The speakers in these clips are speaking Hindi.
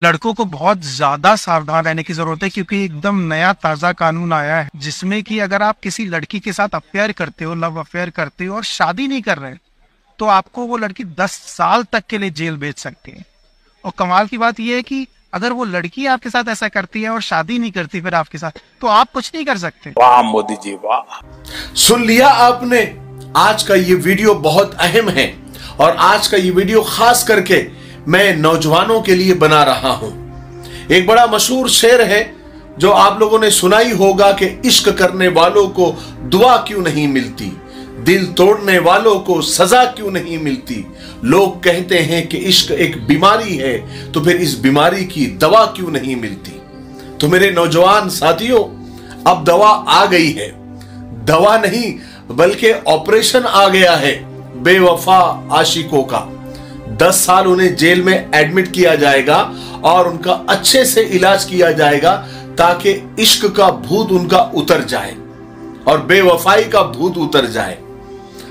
लड़कों को बहुत ज्यादा सावधान रहने की जरूरत है, क्योंकि एकदम नया ताजा कानून आया है जिसमें कि अगर आप किसी लड़की के साथ अफेयर करते हो, लव अफेयर करते हो और शादी नहीं कर रहे, तो आपको वो लड़की 10 साल तक के लिए जेल भेज सकती है। और कमाल की बात यह है कि अगर वो लड़की आपके साथ ऐसा करती है और शादी नहीं करती फिर आपके साथ, तो आप कुछ नहीं कर सकते। वाह मोदी जी वाह। सुन लिया आपने, आज का ये वीडियो बहुत अहम है और आज का ये वीडियो खास करके मैं नौजवानों के लिए बना रहा हूं। एक बड़ा मशहूर शेर है जो आप लोगों ने सुना ही होगा कि इश्क करने वालों को दुआ क्यों नहीं मिलती, दिल तोड़ने वालों को सजा क्यों नहीं मिलती। लोग कहते हैं कि इश्क एक बीमारी है, तो फिर इस बीमारी की दवा क्यों नहीं मिलती। तो मेरे नौजवान साथियों, अब दवा आ गई है। दवा नहीं बल्कि ऑपरेशन आ गया है बेवफा आशिकों का। 10 साल उन्हें जेल में एडमिट किया जाएगा और उनका अच्छे से इलाज किया जाएगा ताकि इश्क का भूत उनका उतर जाए और बेवफाई का भूत उतर जाए।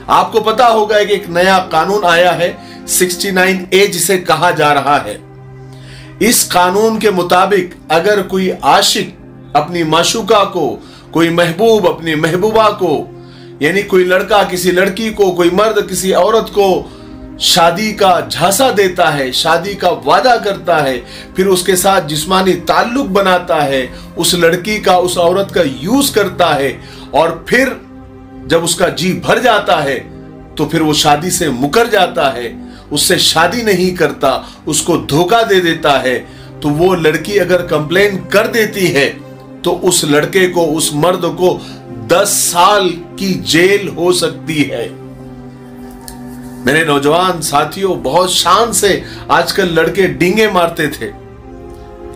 आपको पता होगा कि एक नया कानून आया है 69A जिसे कहा जा रहा है। इस कानून के मुताबिक अगर कोई आशिक अपनी माशूका को, कोई महबूब अपनी महबूबा को, यानी कोई लड़का किसी लड़की को, कोई मर्द किसी औरत को शादी का झांसा देता है, शादी का वादा करता है, फिर उसके साथ जिस्मानी ताल्लुक बनाता है, उस लड़की का, उस औरत का यूज करता है और फिर जब उसका जी भर जाता है तो फिर वो शादी से मुकर जाता है, उससे शादी नहीं करता, उसको धोखा दे देता है, तो वो लड़की अगर कंप्लेन कर देती है तो उस लड़के को, उस मर्द को 10 साल की जेल हो सकती है। मेरे नौजवान साथियों, बहुत शान से आजकल लड़के डींगे मारते थे,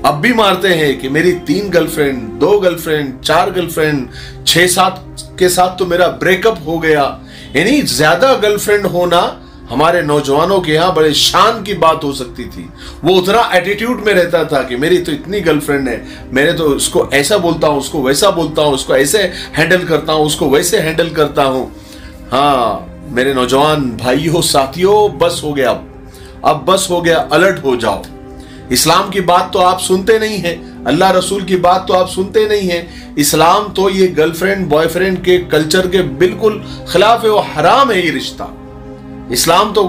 अब भी मारते हैं कि मेरी 3 गर्लफ्रेंड, 2 गर्लफ्रेंड, 4 गर्लफ्रेंड, 6-7 के साथ तो मेरा ब्रेकअप हो गया। यानी ज्यादा गर्लफ्रेंड होना हमारे नौजवानों के यहां बड़े शान की बात हो सकती थी। वो उतना एटीट्यूड में रहता था कि मेरी तो इतनी गर्लफ्रेंड है, मेरे तो उसको ऐसा बोलता हूं, उसको वैसा बोलता हूं, उसको ऐसे हैंडल करता हूं, उसको वैसे हैंडल करता हूं। हाँ मेरे नौजवान भाइयों साथियों, बस हो गया, अब बस हो गया, अलर्ट हो जाओ। इस्लाम की बात तो आप सुनते नहीं हैं, अल्लाह रसूल की बात तो आप सुनते नहीं हैं। इस्लाम तो ये गर्लफ्रेंड बॉयफ्रेंड के कल्चर के बिल्कुल खिलाफ है, वो हराम है ये रिश्ता। इस्लाम तो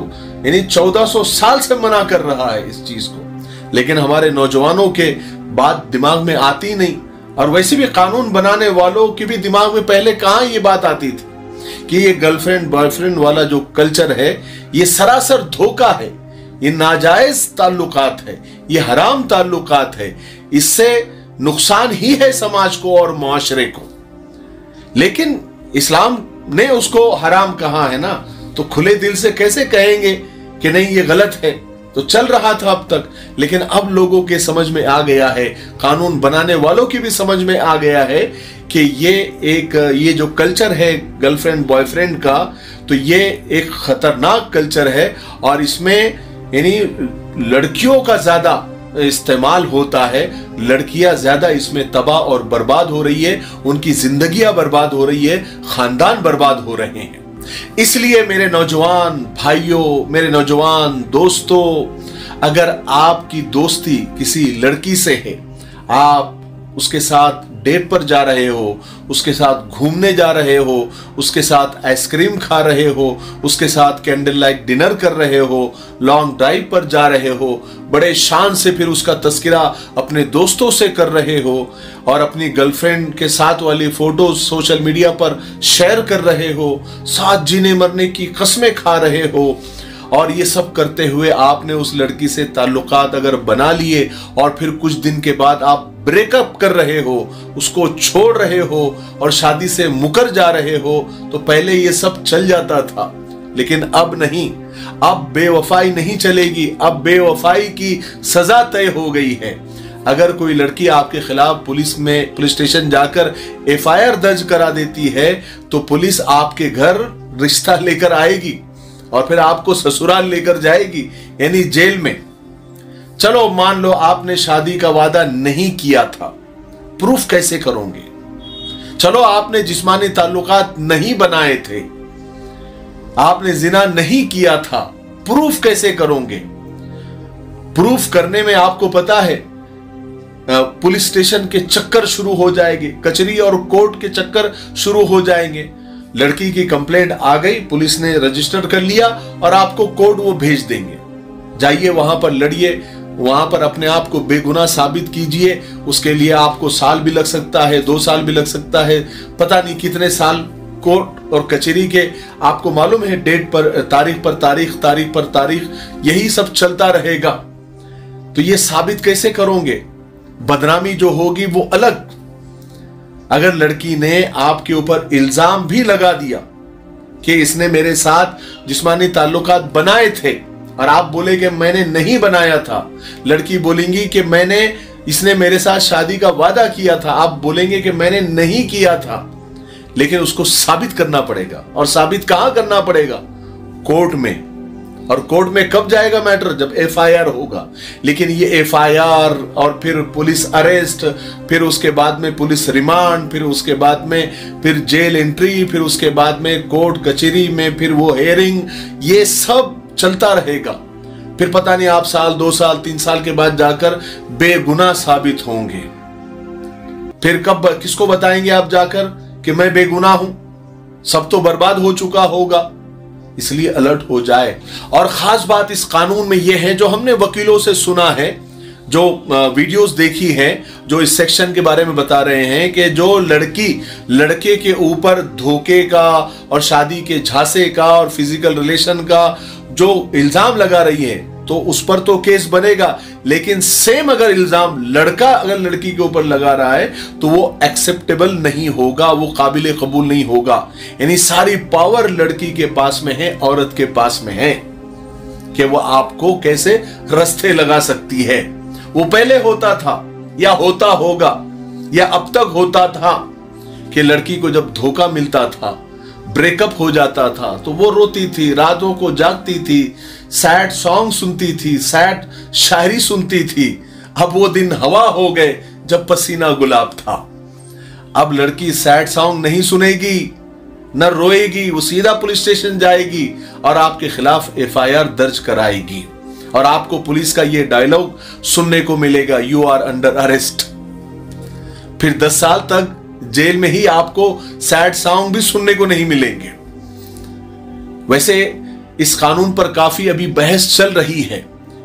यानी 1400 साल से मना कर रहा है इस चीज को, लेकिन हमारे नौजवानों के बात दिमाग में आती नहीं। और वैसे भी कानून बनाने वालों के भी दिमाग में पहले कहां ये बात आती थी कि ये गर्लफ्रेंड बॉयफ्रेंड वाला जो कल्चर है ये सरासर धोखा है, ये नाजायज ताल्लुकात है, ये हराम ताल्लुकात है, इससे नुकसान ही है समाज को और मुआशरे को। लेकिन इस्लाम ने उसको हराम कहा है ना, तो खुले दिल से कैसे कहेंगे कि नहीं ये गलत है। तो चल रहा था अब तक, लेकिन अब लोगों के समझ में आ गया है, कानून बनाने वालों की भी समझ में आ गया है कि ये जो कल्चर है गर्लफ्रेंड बॉयफ्रेंड का, तो ये एक खतरनाक कल्चर है और इसमें यानी लड़कियों का ज्यादा इस्तेमाल होता है, लड़कियां ज्यादा इसमें तबाह और बर्बाद हो रही है, उनकी जिंदगियां बर्बाद हो रही है, खानदान बर्बाद हो रहे हैं। इसलिए मेरे नौजवान भाइयों, मेरे नौजवान दोस्तों, अगर आपकी दोस्ती किसी लड़की से है, आप उसके साथ डेट पर जा रहे हो, उसके साथ घूमने जा रहे हो, उसके साथ आइसक्रीम खा रहे हो, उसके साथ कैंडल लाइट डिनर कर रहे हो, लॉन्ग ड्राइव पर जा रहे हो, बड़े शान से फिर उसका तस्करा अपने दोस्तों से कर रहे हो और अपनी गर्लफ्रेंड के साथ वाली फोटोज सोशल मीडिया पर शेयर कर रहे हो, साथ जीने मरने की कस्में खा रहे हो, और ये सब करते हुए आपने उस लड़की से ताल्लुकात अगर बना लिए और फिर कुछ दिन के बाद आप ब्रेकअप कर रहे हो, उसको छोड़ रहे हो और शादी से मुकर जा रहे हो, तो पहले ये सब चल जाता था, लेकिन अब नहीं, अब बेवफाई नहीं चलेगी, अब बेवफाई की सजा तय हो गई है। अगर कोई लड़की आपके खिलाफ पुलिस स्टेशन जाकर FIR दर्ज करा देती है तो पुलिस आपके घर रिश्ता लेकर आएगी और फिर आपको ससुराल लेकर जाएगी, यानी जेल में। चलो मान लो आपने शादी का वादा नहीं किया था, प्रूफ कैसे करोगे? चलो आपने जिस्मानी ताल्लुकात नहीं बनाए थे, आपने जिना नहीं किया था, प्रूफ कैसे करोगे? प्रूफ करने में आपको पता है पुलिस स्टेशन के चक्कर शुरू हो जाएंगे, कचहरी और कोर्ट के चक्कर शुरू हो जाएंगे। लड़की की कंप्लेंट आ गई, पुलिस ने रजिस्टर कर लिया और आपको कोर्ट वो भेज देंगे, जाइए वहां पर लड़िए, वहां पर अपने आप को बेगुनाह साबित कीजिए। उसके लिए आपको साल भी लग सकता है, 2 साल भी लग सकता है, पता नहीं कितने साल कोर्ट और कचहरी के आपको मालूम है डेट पर तारीख पर तारीख, तारीख पर तारीख, यही सब चलता रहेगा। तो ये साबित कैसे करोगे? बदनामी जो होगी वो अलग। अगर लड़की ने आपके ऊपर इल्जाम भी लगा दिया कि इसने मेरे साथ जिस्मानी ताल्लुकात बनाए थे और आप बोले कि मैंने नहीं बनाया था, लड़की बोलेंगी कि इसने मेरे साथ शादी का वादा किया था, आप बोलेंगे कि मैंने नहीं किया था, लेकिन उसको साबित करना पड़ेगा। और साबित कहां करना पड़ेगा? कोर्ट में। और कोर्ट में कब जाएगा मैटर? जब एफआईआर होगा। लेकिन ये एफआईआर और फिर पुलिस अरेस्ट, फिर उसके बाद में पुलिस रिमांड, फिर उसके बाद में फिर जेल एंट्री, फिर उसके बाद में कोर्ट कचहरी में फिर वो हेयरिंग, ये सब चलता रहेगा। फिर पता नहीं आप साल, 2 साल, 3 साल के बाद जाकर बेगुनाह साबित होंगे। फिर कब किसको बताएंगे आप जाकर कि मैं बेगुनाह हूं? सब तो बर्बाद हो चुका होगा। इसलिए अलर्ट हो जाए। और खास बात इस कानून में यह है, जो हमने वकीलों से सुना है, जो वीडियोस देखी है, जो इस सेक्शन के बारे में बता रहे हैं कि जो लड़की लड़के के ऊपर धोखे का और शादी के झांसे का और फिजिकल रिलेशन का जो इल्जाम लगा रही है, तो उस पर तो केस बनेगा। लेकिन सेम अगर इल्जाम लड़का अगर लड़की के ऊपर लगा रहा है तो वो एक्सेप्टेबल नहीं होगा, वो काबिल कबूल नहीं होगा। यानी सारी पावर लड़की के पास में है, औरत के पास में है कि वो आपको कैसे रास्ते लगा सकती है। वो पहले होता था या होता होगा या अब तक होता था कि लड़की को जब धोखा मिलता था, ब्रेकअप हो जाता था, तो वो रोती थी, रातों को जागती थी, सैड सॉन्ग सुनती थी, सैड शायरी सुनती थी। अब वो दिन हवा हो गए जब पसीना गुलाब था। अब लड़की सैड सॉन्ग नहीं सुनेगी, न रोएगी, वो सीधा पुलिस स्टेशन जाएगी और आपके खिलाफ एफआईआर दर्ज कराएगी। और आपको पुलिस का ये डायलॉग सुनने को मिलेगा, यू आर अंडर अरेस्ट। फिर 10 साल तक जेल में ही आपको सैड सॉन्ग भी सुनने को नहीं मिलेंगे। वैसे इस कानून पर काफी अभी बहस चल रही है।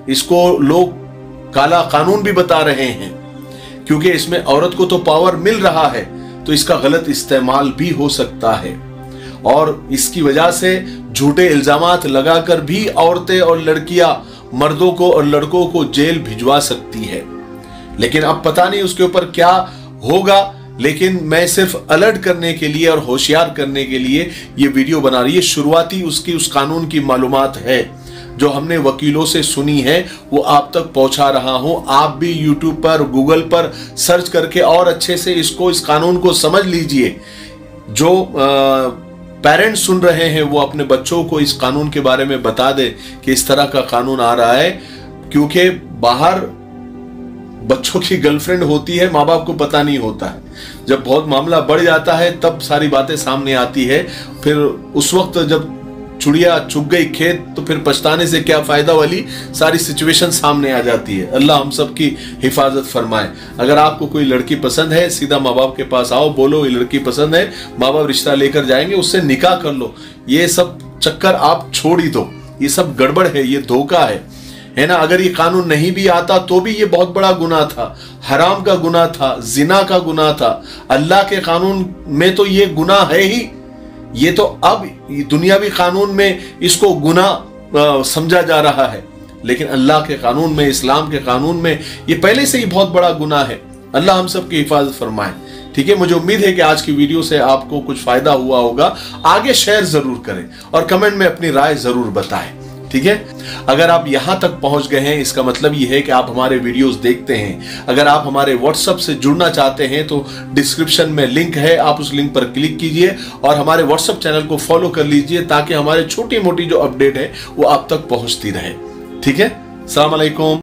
इसको लोग काला कानून भी बता रहे हैं, क्योंकि इसमें औरत को तो पावर मिल रहा है, तो इसका गलत इस्तेमाल भी हो सकता है। और इसकी वजह से झूठे इल्जामात लगाकर भी औरतें और लड़कियां मर्दों को और लड़कों को जेल भिजवा सकती है। लेकिन अब पता नहीं उसके ऊपर क्या होगा। लेकिन मैं सिर्फ अलर्ट करने के लिए और होशियार करने के लिए ये वीडियो बना रही है। शुरुआती उस कानून की मालूमात है जो हमने वकीलों से सुनी है, वो आप तक पहुंचा रहा हूं। आप भी YouTube पर, गूगल पर सर्च करके और अच्छे से इस कानून को समझ लीजिए। जो पेरेंट्स सुन रहे हैं वो अपने बच्चों को इस कानून के बारे में बता दे कि इस तरह का कानून आ रहा है, क्योंकि बाहर बच्चों की गर्लफ्रेंड होती है, माँ बाप को पता नहीं होता है। जब बहुत मामला बढ़ जाता है तब सारी बातें सामने आती है। फिर उस वक्त जब चुड़िया चुग गई खेत, तो फिर पछताने से क्या फायदा वाली सारी सिचुएशन सामने आ जाती है। अल्लाह हम सब की हिफाजत फरमाए। अगर आपको कोई लड़की पसंद है, सीधा माँ बाप के पास आओ, बोलो ये लड़की पसंद है, माँ बाप रिश्ता लेकर जाएंगे, उससे निकाह कर लो। ये सब चक्कर आप छोड़ ही दो, ये सब गड़बड़ है, ये धोखा है ना। अगर ये कानून नहीं भी आता तो भी ये बहुत बड़ा गुनाह था, हराम का गुनाह था, जिना का गुनाह था। अल्लाह के कानून में तो ये गुनाह है ही। ये तो अब दुनियावी कानून में इसको गुनाह समझा जा रहा है, लेकिन अल्लाह के कानून में, इस्लाम के कानून में ये पहले से ही बहुत बड़ा गुनाह है। अल्लाह हम सब की हिफाजत फरमाए। ठीक है, मुझे उम्मीद है कि आज की वीडियो से आपको कुछ फायदा हुआ होगा। आगे शेयर जरूर करें और कमेंट में अपनी राय जरूर बताएं। ठीक है, अगर आप यहां तक पहुंच गए हैं, इसका मतलब यह है कि आप हमारे वीडियोस देखते हैं। अगर आप हमारे व्हाट्सएप से जुड़ना चाहते हैं तो डिस्क्रिप्शन में लिंक है, आप उस लिंक पर क्लिक कीजिए और हमारे व्हाट्सएप चैनल को फॉलो कर लीजिए, ताकि हमारे छोटी मोटी जो अपडेट है वो आप तक पहुंचती रहे। ठीक है, अस्सलाम वालेकुम।